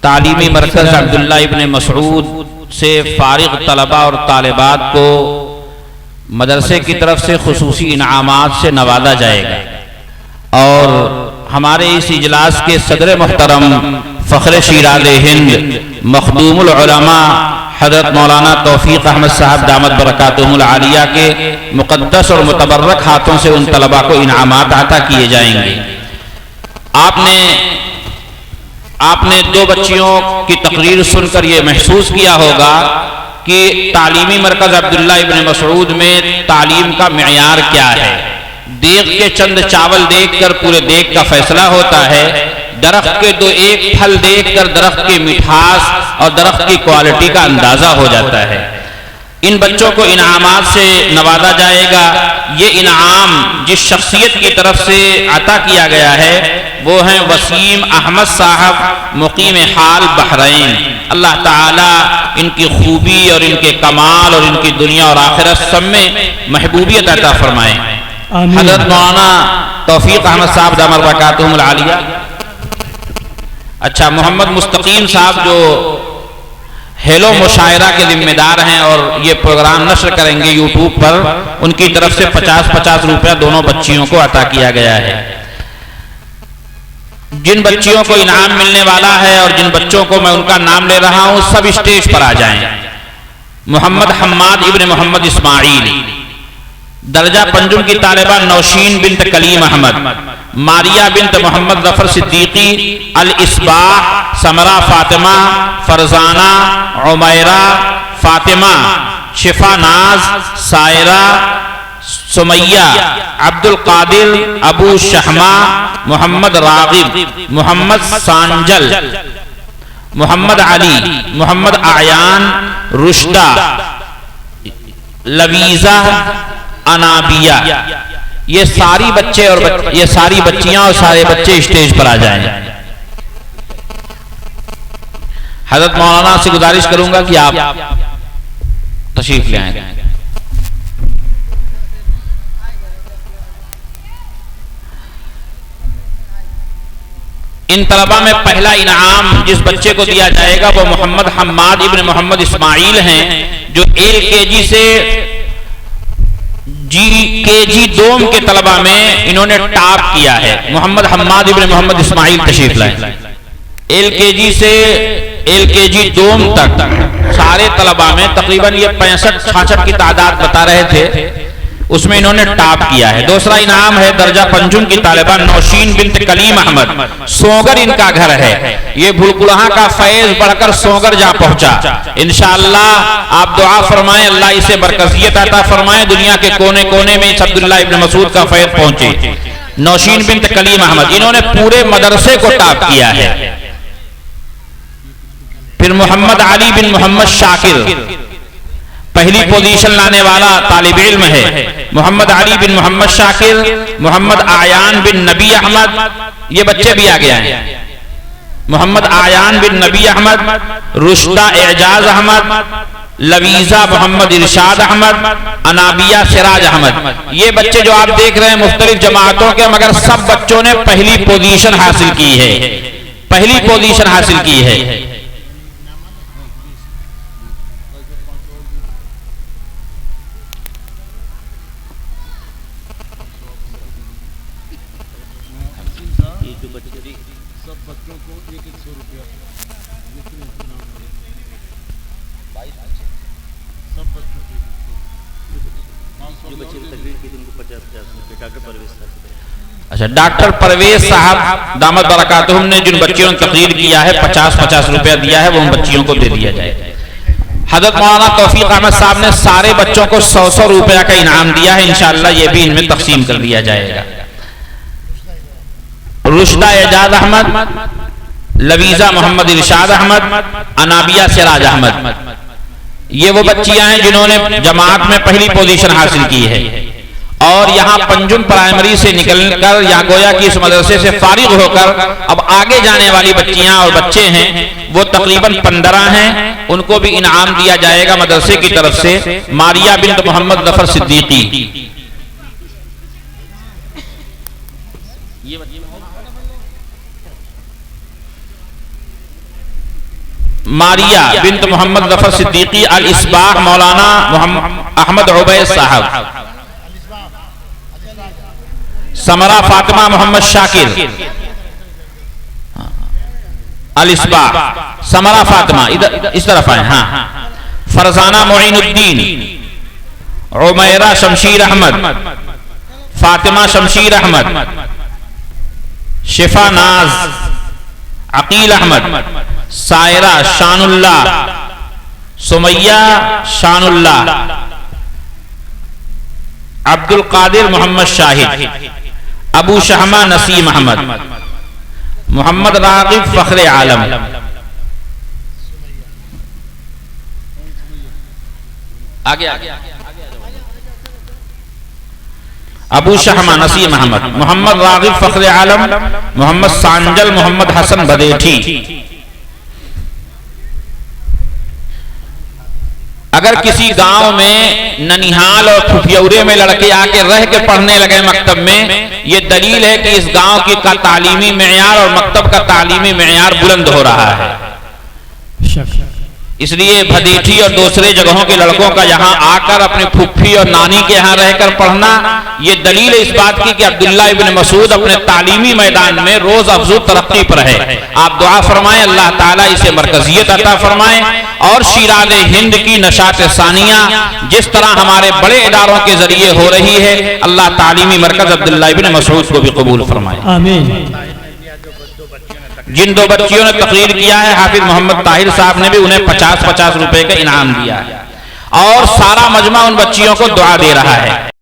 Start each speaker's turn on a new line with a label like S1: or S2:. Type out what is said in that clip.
S1: तालीमी मरकज़ अब्दुल्ला इब्न मसऊद से फारिग तलबा और तालिबात को मदरसे की तरफ से खुसूसी इनामात से नवाजा जाएगा। और हमारे इस इजलास के सदर मोहतरम फ़ख्र शिराज़ हिंद मखदूमुल उलमा हज़रत मौलाना तौफीक अहमद साहब दामत बरकातुहुल आलिया के मुक़द्दस और मुतबर्रक हाथों से उन तलबा को इनामात अता किए जाएंगे। आपने दो बच्चियों की तकरीर सुनकर ये महसूस किया होगा कि तालीमी मरकज़ अब्दुल्ला इब्न मसऊद में तालीम का मेयार क्या है। देख के चंद चावल देखकर पूरे देख का फैसला होता है। दरख्त के दो एक फल देखकर दरख्त की मिठास और दरख्त की क्वालिटी का अंदाजा हो जाता है। इन बच्चों को इनामात से नवाजा जाएगा। ये इनाम जिस शख्सियत की तरफ से अता किया गया है वो हैं वसीम अहमद साहब मुकीम हाल बहरैन। अल्लाह ताला इनकी खूबी और इनके कमाल और इनकी दुनिया और आखिरत सब में महबूबियत अता फरमाए। हज़रत मौलाना तौफीक अहमद साहब दामत बरकातुहुल आलिया। अच्छा, मोहम्मद मुस्तकीम साहब जो हेलो मुशायरा के जिम्मेदार हैं और ये प्रोग्राम नश्र करेंगे यूट्यूब पर, उनकी तरफ से 50-50 रुपया दोनों बच्चियों को अता किया गया है। जिन बच्चियों को इनाम मिलने वाला है और जिन बच्चों को मैं उनका नाम ले रहा हूं सब स्टेज पर आ जाएं। मोहम्मद हम्माद इब्न मोहम्मद इस्माइल, दर्जा पंजुम की तालिबा नौशीन बिन्त कलीम अहमद, मारिया बिन्त मोहम्मद जफर सिद्दीकी, अल इसबाह समरा फातिमा, फरजाना उमैरा फातिमा, शिफा नाज, सायरा, सुमैया, अब्दुल कादिर, अबू शहमा, मोहम्मद रागिब, मोहम्मद सांजल, मोहम्मद अली, मोहम्मद आयान, रुश्दा, लवीजा, अनाबिया। ये सारी बच्चे और ये सारी बच्चियां और सारे बच्चे स्टेज पर आ जाएं। हज़रत मौलाना से गुजारिश करूंगा कि आप तशरीफ ले आएं। इन तलबा में पहला इनाम जिस बच्चे को दिया जाएगा वो मोहम्मद हम्माद इब्न मोहम्मद इस्माइल हैं, जो LKG से GKG दोम के तलबा में इन्होंने टॉप किया है। मोहम्मद हम्माद इब्न मोहम्मद इस्माइल तशरीफ लाए। LKG से LKG दोम तक सारे तलबा में तकरीबन ये 65-66 की तादाद बता रहे थे, उसमें इन्होंने टॉप किया है। दूसरा इनाम है दर्जा पंजुम की तालिबा नौशीन बिन्त कलीम अहमद, सोगर इनका घर है। ये भुलकुलहा का फैज बढ़कर सोगर जा पहुंचा। इंशाअल्लाह आप दुआ फरमाएं, अल्लाह इसे बरकसियत अता फरमाए, दुनिया के कोने कोने में इस अब्दुल्ला इब्न मसऊद का फैज पहुंचे। नौशीन बिन्त कलीम अहमद इन्होंने पूरे मदरसे को टॉप किया है। फिर मोहम्मद अली बिन मोहम्मद शाकिर पहली पोजीशन लाने वाला तालिब इल्म है। मोहम्मद अली बिन मोहम्मद शाकिर, मोहम्मद आयान बिन नबी अहमद, ये बच्चे भी आ गए हैं। मोहम्मद आयान बिन नबी अहमद, रुश्दा एजाज अहमद, लवीजा मोहम्मद इरशाद अहमद, अनाबिया सिराज अहमद। ये बच्चे जो आप देख रहे हैं मुख्तलिफ जमातों के, मगर सब बच्चों ने पहली पोजीशन हासिल की है, पहली पोजीशन हासिल की है। अच्छा, डॉक्टर परवेज साहब दामत बरकातुहुम ने जिन बच्चियों ने तकरीर किया है 50-50 रुपया दिया है, वो उन बच्चियों को दे दिया जाए। हज़रत मौलाना तौफीक अहमद साहब ने सारे बच्चों को 100-100 रुपया का इनाम दिया है। इंशाअल्लाह ये भी इनमें तकसीम कर दिया जाएगा। रुश्दा एजाज अहमद, लवीजा मोहम्मद इरशाद अहमद, अनाबिया सिराज अहमद, ये वो बच्चियां हैं जिन्होंने जमात में पहली पोजीशन हासिल की है। और यहाँ पंजुम प्राइमरी से निकलकर यहाँ गोया कि इस मदरसे से फारिग होकर अब आगे जाने वाली बच्चियां और बच्चे हैं, वो तकरीबन 15 हैं। उनको भी इनाम दिया जाएगा मदरसे की तरफ से। मारिया बिन्त मोहम्मद जफर सिद्दीकी, मारिया बिन्त मोहम्मद जफर सिद्दीकी अल इसबाह मौलाना अहमद उबैद साहब, समरा फातिमा मोहम्मद शाकिर अल इसबाह, समरा फातिमा इधर इस तरफ आए, हाँ, फरजाना मोइनुद्दीन, उमैरा शमशीर अहमद, फातिमा शमशीर अहमद, शिफा नाज, अकील अहमद, सायरा शानुल्लाह, सुमैया शानुल्लाह, अब्दुल कादिर मोहम्मद शाहिद, अबू शहमा नसीम अहमद, मोहम्मद रागिब फखरे आलम, आगे अबू शहमा नसीम अहमद, मोहम्मद रागिब फखरे आलम, मोहम्मद सांजल, मोहम्मद हसन बदेठी। अगर किसी गांव में ननिहाल और फुफियौरे में लड़के आके रह के पढ़ने लगे मकतब में, ये दलील है कि इस गांव की का तालीमी मेयार और मकतब का तालीमी मेयार बुलंद हो रहा है। इसलिए भदेठी और दूसरे जगहों के लड़कों का यहाँ आकर अपने फुफ्फी और नानी के यहाँ रहकर पढ़ना, ये दलील इस बात की कि अब्दुल्ला इब्न मसूद अपने तालीमी मैदान में रोज अफजू तरक्की पर है। आप दुआ फरमाएं अल्लाह ताला इसे मरकजियत अता फरमाए और शीराज़े हिंद की नशात सानिया जिस तरह हमारे बड़े इदारों के जरिए हो रही है, अल्लाह तालीमी मरकज अब्दुल्ला इब्न मसूद को भी कबूल फरमाए। आमीन। जिन दो बच्चियों ने तकरीर किया है, हाफिज मोहम्मद ताहिर साहब ने भी उन्हें 50-50 रुपए का इनाम दिया है और सारा मजमा उन बच्चियों को दुआ दे रहा है।